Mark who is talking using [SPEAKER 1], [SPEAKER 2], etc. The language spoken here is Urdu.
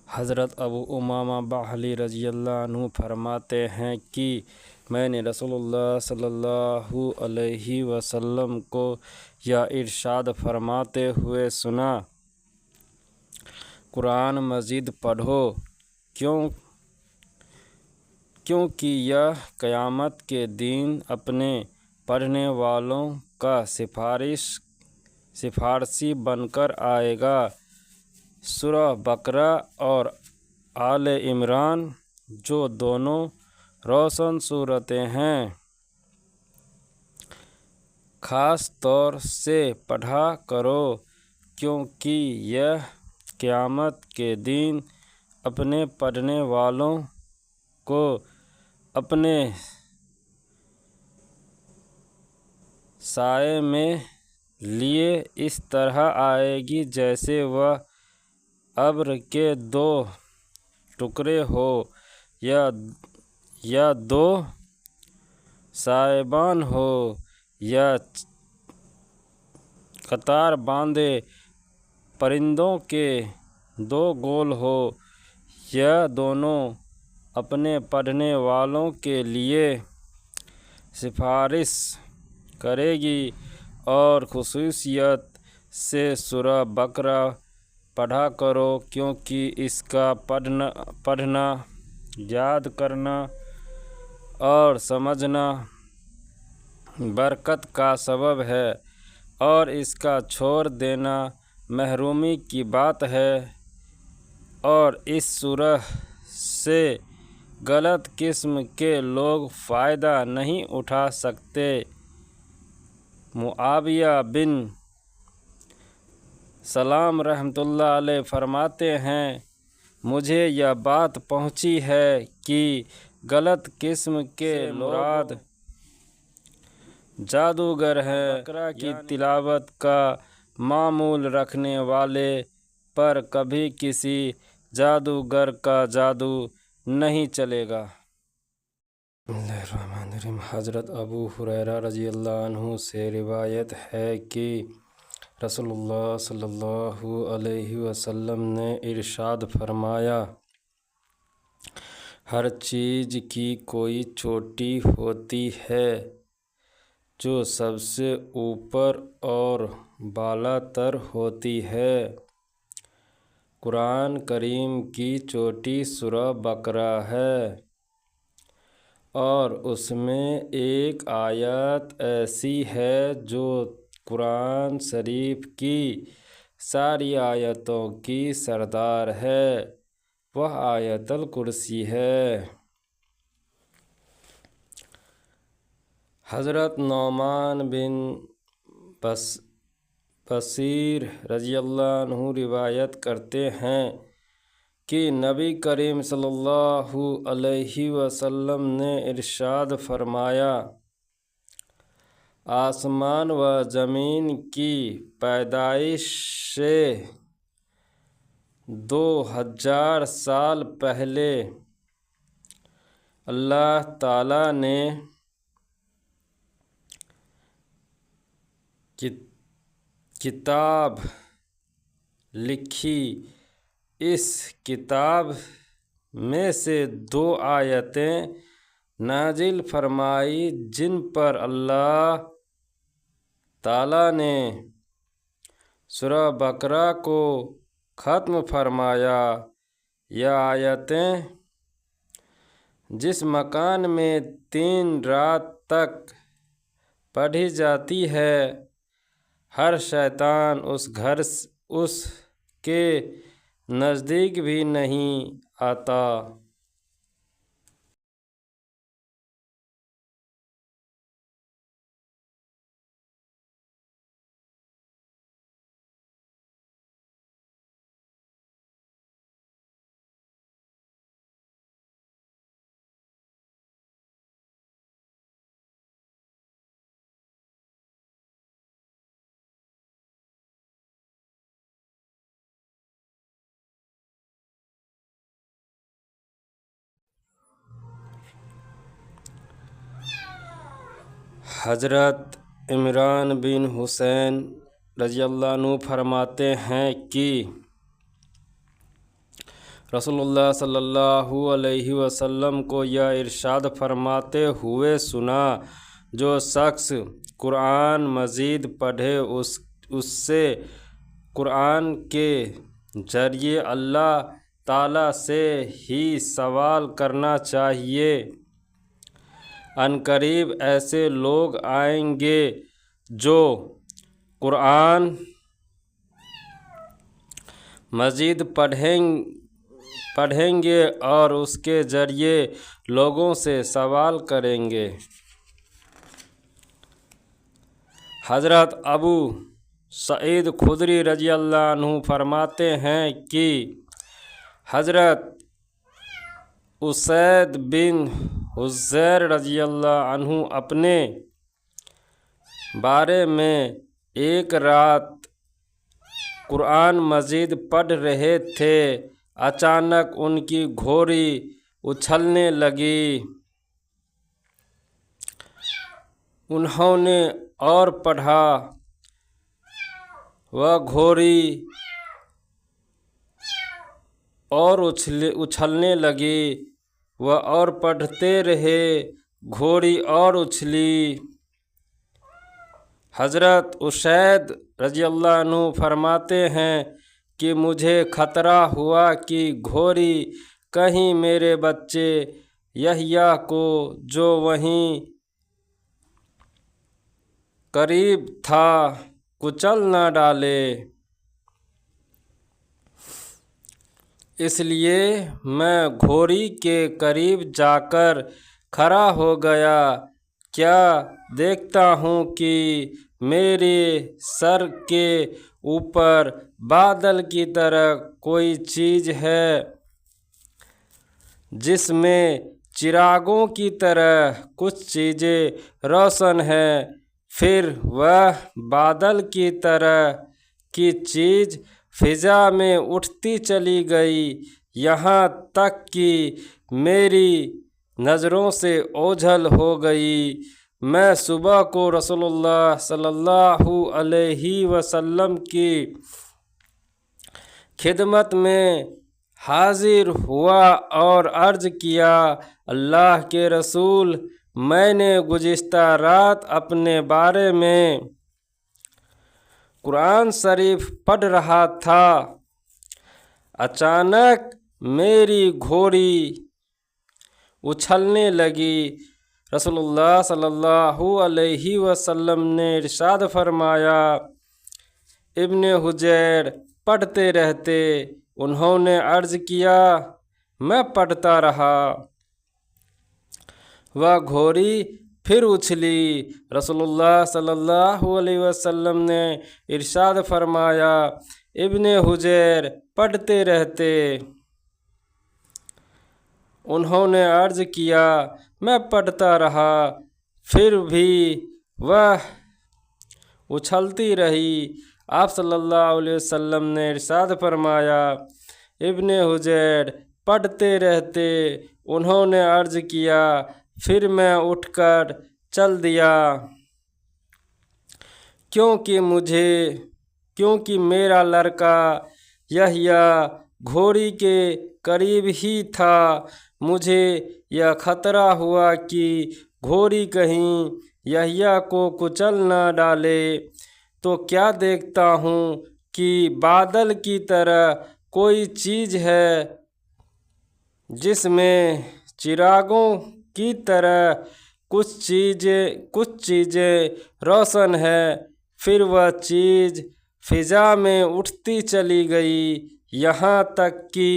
[SPEAKER 1] حضرت ابو امامہ باہلی رضی اللہ عنہ فرماتے ہیں کہ میں نے رسول اللہ صلی اللہ علیہ وسلم کو یہ ارشاد فرماتے ہوئے سنا، قرآن مجید پڑھو کیونکہ یہ قیامت کے دن اپنے پڑھنے والوں کا سفارشی بن کر آئے گا۔ سورہ بقرہ اور آل عمران، جو دونوں روشن صورتیں ہیں، خاص طور سے پڑھا کرو کیونکہ یہ قیامت کے دن اپنے پڑھنے والوں کو اپنے سائے میں لیے اس طرح آئے گی جیسے وہ ابر کے دو ٹکڑے ہو یا دو سائبان ہو یا قطار باندھے پرندوں کے دو گول ہو۔ یہ دونوں اپنے پڑھنے والوں کے لیے سفارش کرے گی، اور خصوصیت سے سورہ بقرہ پڑھا کرو کیونکہ اس کا پڑھنا، یاد کرنا اور سمجھنا برکت کا سبب ہے، اور اس کا چھوڑ دینا محرومی کی بات ہے، اور اس سورہ سے غلط قسم کے لوگ فائدہ نہیں اٹھا سکتے۔ معاویہ بن سلام رحمۃ اللہ علیہ فرماتے ہیں، مجھے یہ بات پہنچی ہے کہ غلط قسم کے مراد جادوگر ہیں۔ بقرہ کی تلاوت کا معمول رکھنے والے پر کبھی کسی جادوگر کا جادو نہیں چلے گا۔ بسم اللہ الرحمن الرحیم۔ حضرت ابو ہریرہ رضی اللہ عنہ سے روایت ہے کہ رسول اللہ صلی اللہ علیہ وسلم نے ارشاد فرمایا، ہر چیز کی کوئی چوٹی ہوتی ہے جو سب سے اوپر اور بالا تر ہوتی ہے۔ قرآن کریم کی چوٹی سورہ بقرہ ہے، اور اس میں ایک آیت ایسی ہے جو قرآن شریف کی ساری آیتوں کی سردار ہے، وہ آیت الکرسی ہے۔ حضرت نعمان بن بشیر رضی اللہ عنہ روایت کرتے ہیں کہ نبی کریم صلی اللہ علیہ وسلم نے ارشاد فرمایا، آسمان و زمین کی پیدائش سے 2000 سال پہلے اللہ تعالیٰ نے کتاب لکھی۔ اس کتاب میں سے 2 آیتیں نازل فرمائی جن پر اللہ تعالیٰ نے سورہ بقرہ کو ختم فرمایا۔ یہ آیتیں جس مکان میں 3 رات تک پڑھی جاتی ہے، ہر شیطان اس کے نزدیک بھی نہیں آتا۔ حضرت عمران بن حسین رضی اللہ عنہ فرماتے ہیں کہ رسول اللہ صلی اللہ علیہ وسلم کو یہ ارشاد فرماتے ہوئے سنا، جو شخص قرآن مجید پڑھے اس سے قرآن کے ذریعے اللہ تعالیٰ سے ہی سوال کرنا چاہیے۔ عنقریب ایسے لوگ آئیں گے جو قرآن مجید پڑھیں گے اور اس کے ذریعے لوگوں سے سوال کریں گے۔ حضرت ابو سعید خدری رضی اللہ عنہ فرماتے ہیں کہ حضرت اسید بن حضیر رضی اللہ عنہ اپنے بارے میں ایک رات قرآن مجید پڑھ رہے تھے، اچانک ان کی گھوڑی اچھلنے لگی۔ انہوں نے اور پڑھا، وہ گھوڑی اور اچھلنے لگی، وہ اور پڑھتے رہے، گھوڑی اور اچھلی۔ حضرت اسید رضی اللہ عنہ فرماتے ہیں کہ مجھے خطرہ ہوا کہ گھوڑی کہیں میرے بچے یحییٰ کو جو وہیں قریب تھا کچل نہ ڈالے، اس لیے میں گھوڑی کے قریب جا کر کھڑا ہو گیا، کیا دیکھتا ہوں کہ میرے سر کے اوپر بادل کی طرح کوئی چیز ہے جس میں چراغوں کی طرح کچھ چیزیں روشن ہیں، پھر وہ بادل کی طرح کی چیز فضا میں اٹھتی چلی گئی، یہاں تک کہ میری نظروں سے اوجھل ہو گئی۔ میں صبح کو رسول اللہ صلی اللہ علیہ وسلم کی خدمت میں حاضر ہوا اور عرض کیا، اللہ کے رسول، میں نے گزشتہ رات اپنے بارے میں قرآن شریف پڑھ رہا تھا، اچانک میری گھوڑی اچھلنے لگی۔ رسول اللہ صلی اللہ علیہ وسلم نے ارشاد فرمایا، ابن حجیر پڑھتے رہتے۔ انہوں نے عرض کیا، میں پڑھتا رہا، وہ گھوڑی پھر اچھلی۔ رسول اللہ صلی اللہ علیہ وسلم نے ارشاد فرمایا، ابن حجیر پڑھتے رہتے۔ انہوں نے عرض کیا، میں پڑھتا رہا، پھر بھی وہ اچھلتی رہی۔ آپ صلی اللہ علیہ وسلم نے ارشاد فرمایا، ابن حجیر پڑھتے رہتے۔ انہوں نے عرض کیا، پھر میں اٹھ کر چل دیا، کیونکہ میرا لڑکا یحییٰ گھوڑی کے قریب ہی تھا۔ مجھے یہ خطرہ ہوا کہ گھوڑی کہیں یحییٰ کو کچل نہ ڈالے، تو کیا دیکھتا ہوں کہ بادل کی طرح کوئی چیز ہے جس میں چراغوں کی طرح کچھ چیزیں روشن ہیں، پھر وہ چیز فضا میں اٹھتی چلی گئی، یہاں تک کہ